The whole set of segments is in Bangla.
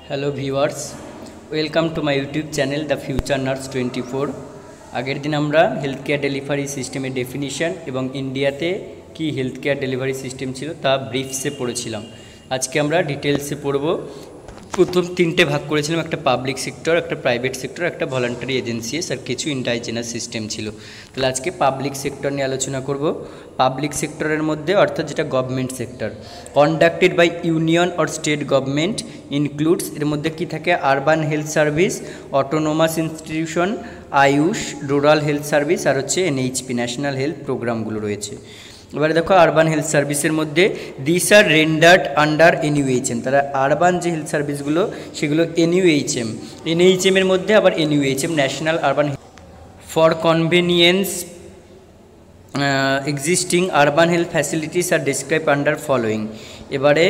Hello viewers, welcome to my YouTube channel the future nurse 24। আগের দিন আমরা হেলথ কেয়ার ডেলিভারি সিস্টেমের ডেফিনিশন এবং ইন্ডিয়াতে কি হেলথ কেয়ার ডেলিভারি সিস্টেম ছিল তা ব্রিফসে পড়েছিলাম। আজকে আমরা ডিটেলসে পড়ব। প্রথম তিনটে ভাগ করেছিলাম, একটা পাবলিক সেক্টর, একটা প্রাইভেট সেক্টর, একটা ভলান্টারি এজেন্সিস আর কিছু ইন্ডাইজেনাস সিস্টেম ছিল। তাহলে আজকে পাবলিক সেক্টর নিয়ে আলোচনা করব। পাবলিক সেক্টরের মধ্যে অর্থাৎ যেটা government sector, conducted by union or state government includes, এর মধ্যে কি থাকে, urban health service, autonomous institution, AYUSH, rural health service আর হচ্ছে এনএইচপি, ন্যাশনাল হেলথ প্রোগ্রামগুলো রয়েছে। এবারে দেখো আরবান হেলথ সার্ভিসের মধ্যে this are rendered under NUHM, তারা আরবান যে হেলথ সার্ভিসগুলো সেগুলো এনইউএইচএম, এনএইচএমের মধ্যে আবার NUHM, national urban for convenience existing urban health facilities are describe under following. এবারে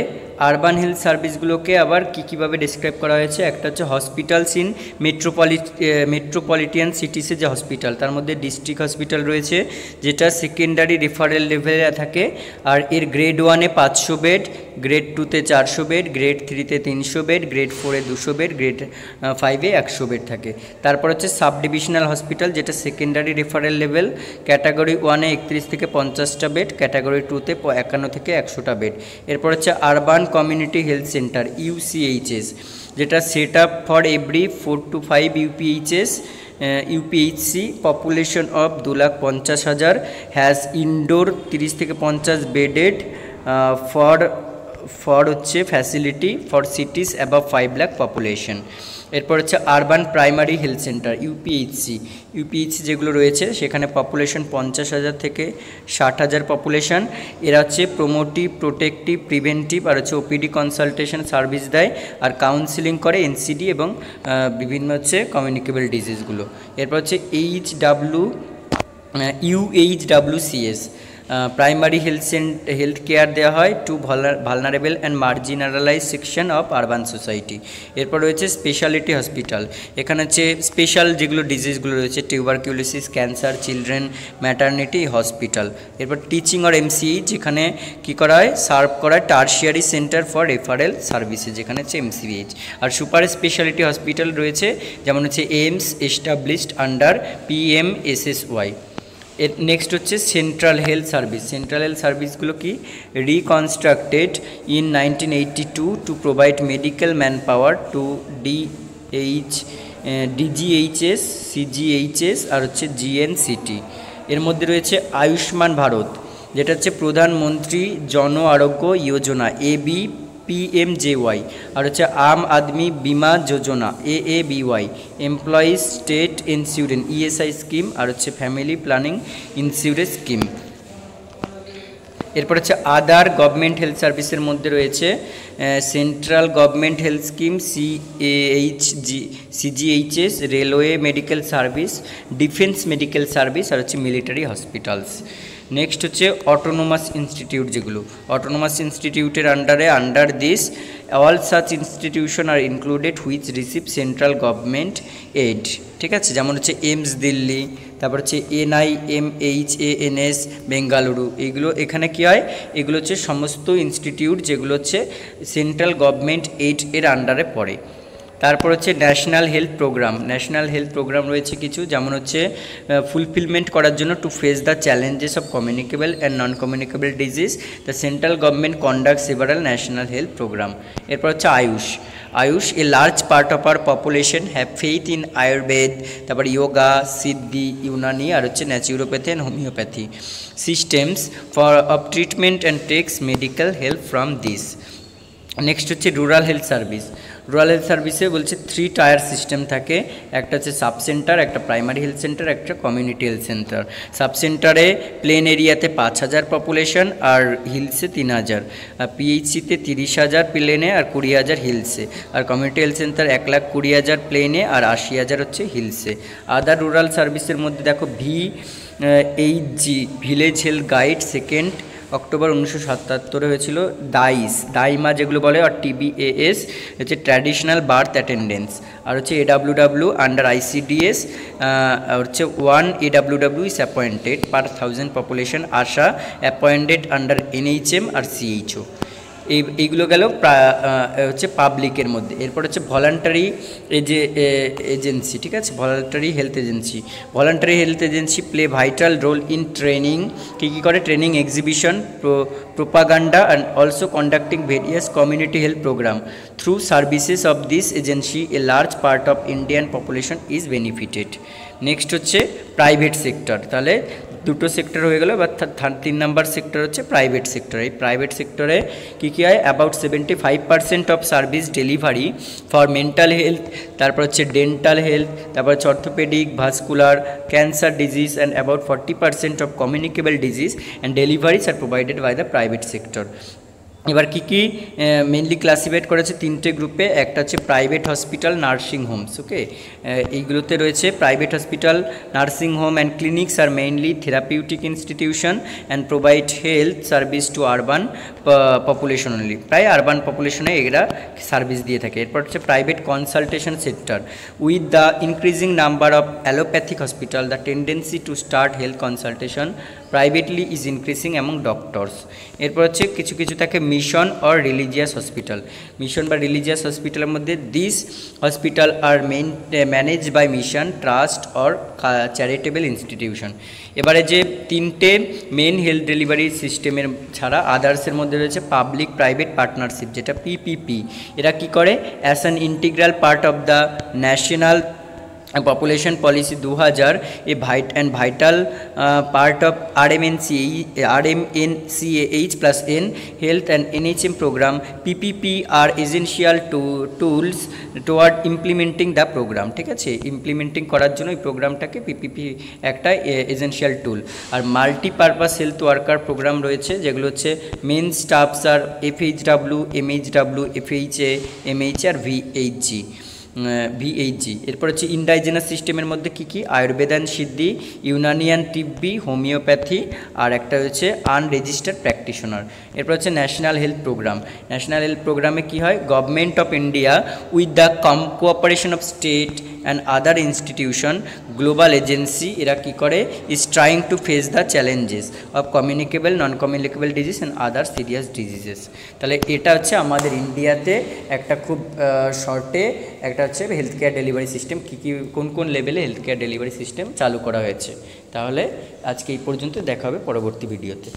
আরবান হেলথ সার্ভিসগুলোকে আবার কীভাবে ডিসক্রাইব করা হয়েছে, একটা হচ্ছে হসপিটালস ইন মেট্রোপলিটিয়ান সিটিসে যে হসপিটাল, তার মধ্যে ডিস্ট্রিক্ট হসপিটাল রয়েছে যেটা সেকেন্ডারি রেফারেল লেভেলে থাকে, আর এর গ্রেড 1-এ 500 বেড, গ্রেড 2-তে 400 বেড, গ্রেড 3-তে 300 বেড, গ্রেড 4-এ 200 বেড, গ্রেড 5-এ 100 বেড থাকে। তারপর হচ্ছে সাব ডিভিশনাল হসপিটাল যেটা সেকেন্ডারি রেফারেল লেভেল, ক্যাটাগরি 1-এ 31 থেকে 50টা বেড, ক্যাটাগরি 2-তে 51 থেকে 100টা বেড। এরপর হচ্ছে urban community health centre UCHS, যেটা set up for every 4 to 5 UPHC, population of 2,50,000, has indoor 30 থেকে 50 বেডেড ফর হচ্ছে facility for cities above 5 lakh population. এরপর হচ্ছে urban primary health centre UPHC যেগুলো রয়েছে সেখানে পপুলেশন 50,000 থেকে 60,000 পপুলেশন। এরা হচ্ছে প্রোমোটিভ, প্রোটেক্টিভ, প্রিভেন্টিভ আর হচ্ছে ওপিডি কনসালটেশন সার্ভিস দেয় আর কাউন্সিলিং করে এনসিডি এবং বিভিন্ন হচ্ছে কমিউনিকেবল ডিজিজগুলো। এরপর হচ্ছে ইউএইচডাব্লিউসিএস, প্রাইমারি হেলথ কেয়ার দেওয়া হয় to vulnerable and marginalise section of urban society. এরপর রয়েছে স্পেশালিটি হসপিটাল, এখানে হচ্ছে স্পেশাল যেগুলো ডিজিজগুলো রয়েছে, tuberculosis, cancer, children, maternity hospital. এরপর টিচিং আর এমসিই, যেখানে কী করা হয়, সার্ভ করা হয় tertiary centre for referral services, যেখানে হচ্ছে এমসিএইচ। আর সুপার স্পেশালিটি হসপিটাল রয়েছে যেমন হচ্ছে এইমস, এস্টাবলিশড আন্ডার পিএমএসএসওয়াই। এর নেক্সট হচ্ছে central health service. Central health সার্ভিসগুলো কি, reconstructed in 1982 to provide medical manpower to DGHS, CGHS আর হচ্ছে জিএনসিটি। এর মধ্যে রয়েছে আয়ুষ্মান ভারত, যেটা হচ্ছে প্রধানমন্ত্রী জন আরোগ্য যোজনা ABPMJY, আর হচ্ছে Aam Aadmi Bima Yojana AABY, employees state insurance ESI scheme আর হচ্ছে ফ্যামিলি প্ল্যানিং ইন্স্যুরেন্স স্কিম। এরপর হচ্ছে আদার গভর্নমেন্ট হেলথ সার্ভিসের মধ্যে রয়েছে central government health scheme CGHS, railway medical service, defence medical service আর হচ্ছে মিলিটারি হসপিটালস। নেক্সট হচ্ছে অটোনোমাস ইনস্টিটিউট, যেগুলো অটোনোমাস ইনস্টিটিউটের under this all such institution are included which receive central government aid, ঠিক আছে, যেমন হচ্ছে এইমস দিল্লি, তারপর হচ্ছে NIMHANS বেঙ্গালুরু। এইগুলো এখানে কী হয়, এগুলো হচ্ছে সমস্ত ইনস্টিটিউট যেগুলো হচ্ছে সেন্ট্রাল গভর্নমেন্ট এইড এর আন্ডারে পড়ে। তারপর হচ্ছে ন্যাশনাল হেলথ প্রোগ্রাম রয়েছে কিছু, যেমন হচ্ছে ফুলফিলমেন্ট করার জন্য to face the challenges of communicable and non communicable disease, the central government conduct several national health program. এরপর হচ্ছে AYUSH, a large part of our population have faith in Ayurveda, তারপর যোগা, সিদ্ধি, ইউনানি আর হচ্ছে naturopathy and homoeopathy systems for of treatment and takes medical help from this. Next হচ্ছে রুরাল হেলথ সার্ভিসে বলছে 3 টায়ার সিস্টেম থাকে, একটা হচ্ছে সাব সেন্টার, একটা প্রাইমারি হেলথ সেন্টার, একটা কমিউনিটি হেলথ সেন্টার। সাব সেন্টারে প্লেন এরিয়াতে 5,000 পপুলেশন আর হিলসে 3,000, পিএইচসিতে 30,000 প্লেনে আর 20,000 হিলসে, আর কমিউনিটি হেলথ সেন্টার 1,20,000 প্লেনে আর 80,000 হচ্ছে হিলসে। আদার রুরাল সার্ভিসের মধ্যে দেখো VHG, village health guide, 2 October 1977 হয়েছিল। দাইমা যেগুলো বলে, আর TBAS হচ্ছে ট্র্যাডিশনাল বার্থ অ্যাটেন্ডেন্স, আর হচ্ছে AWW আন্ডার ICDS, হচ্ছে 1 AWW is appointed per 1000 population, ASHA appointed under NHM আর CHO। এইগুলো গেল হচ্ছে পাবলিকের মধ্যে। এরপর হচ্ছে ভলান্টারি এজেন্সি, ঠিক আছে, voluntary health agency. Voluntary health agency play vital role in training, কী করে, training, exhibition, propaganda and also conducting various community health program. Through services of this agency a large part of Indian population is benefited. Next হচ্ছে প্রাইভেট সেক্টর। তাহলে দুটো সেক্টর হয়ে গেল, বা 3 নাম্বার সেক্টর হচ্ছে প্রাইভেট সেক্টর। এই প্রাইভেট সেক্টরে কী কী হয়, about 75% of service delivery for mental health, তারপর হচ্ছে ডেন্টাল হেলথ, তারপর হচ্ছে orthopaedic, vascular, cancer disease and about 40% of communicable disease and deliveries are provided by the private sector. এবার কী কী মেনলি ক্লাসিফাইড করেছে 3টে গ্রুপে। একটা হচ্ছে private hospital, nursing homes, okay. এইগুলোতে রয়েছে private hospital, nursing home and clinics are mainly therapeutic institution and provide health service to urban population only, প্রায় আরবান পপুলেশনে এরা সার্ভিস দিয়ে থাকে। এরপর হচ্ছে private consultation sector, with the increasing number of allopathic hospital the tendency to start health consultation privately is increasing among doctors. এরপর হচ্ছে কিছু কিছু থাকে mission or religious hospital. Mission বা রিলিজিয়াস হসপিটালের মধ্যে this hospital are manage by mission, trust or charitable institution. এবারে যে 3টে মেন হেলথ ডেলিভারি সিস্টেমের ছাড়া আদার্সের মধ্যে রয়েছে পাবলিক প্রাইভেট পার্টনারশিপ, যেটা পিপিপি। এরা কি করে, as an integral part of the national population policy 2000 a vital part of RMNCH+N health and NHM program. PPP are essential tools toward implementing the program, ঠিক আছে। ইমপ্লিমেন্টিং করার জন্য এই প্রোগ্রামটাকে পিপিপি একটা এসেনশিয়াল টুল। আর মাল্টিপারপাস হেলথ ওয়ার্কার প্রোগ্রাম রয়েছে, যেগুলো হচ্ছে মেন স্টাফস আর FHW, MHW, FHA, MHA আর VHG। এরপর হচ্ছে ইন্ডাইজেনাস সিস্টেমের মধ্যে কী কী, আয়ুর্বেদান সিদ্ধি, ইউনানিয়ান তিব্বি, হোমিওপ্যাথি, আর একটা হচ্ছে আনরেজিস্টার্ড প্র্যাকটিশনার। এরপর হচ্ছে national health program. National health প্রোগ্রামে কী হয়, government of India with the cooperation of state and other institution, global agency, এরা কী করে, is trying to face the challenges of communicable, non communicable disease and other serious diseases. তাহলে এটা হচ্ছে আমাদের ইন্ডিয়াতে একটা খুব শর্টে একটা হচ্ছে হেলথ কেয়ার ডেলিভারি সিস্টেম, কী কী কোন কোন লেভেলে হেলথ কেয়ার ডেলিভারি সিস্টেম চালু করা হয়েছে। তাহলে আজকে এই পর্যন্ত, দেখা হবে পরবর্তী ভিডিওতে।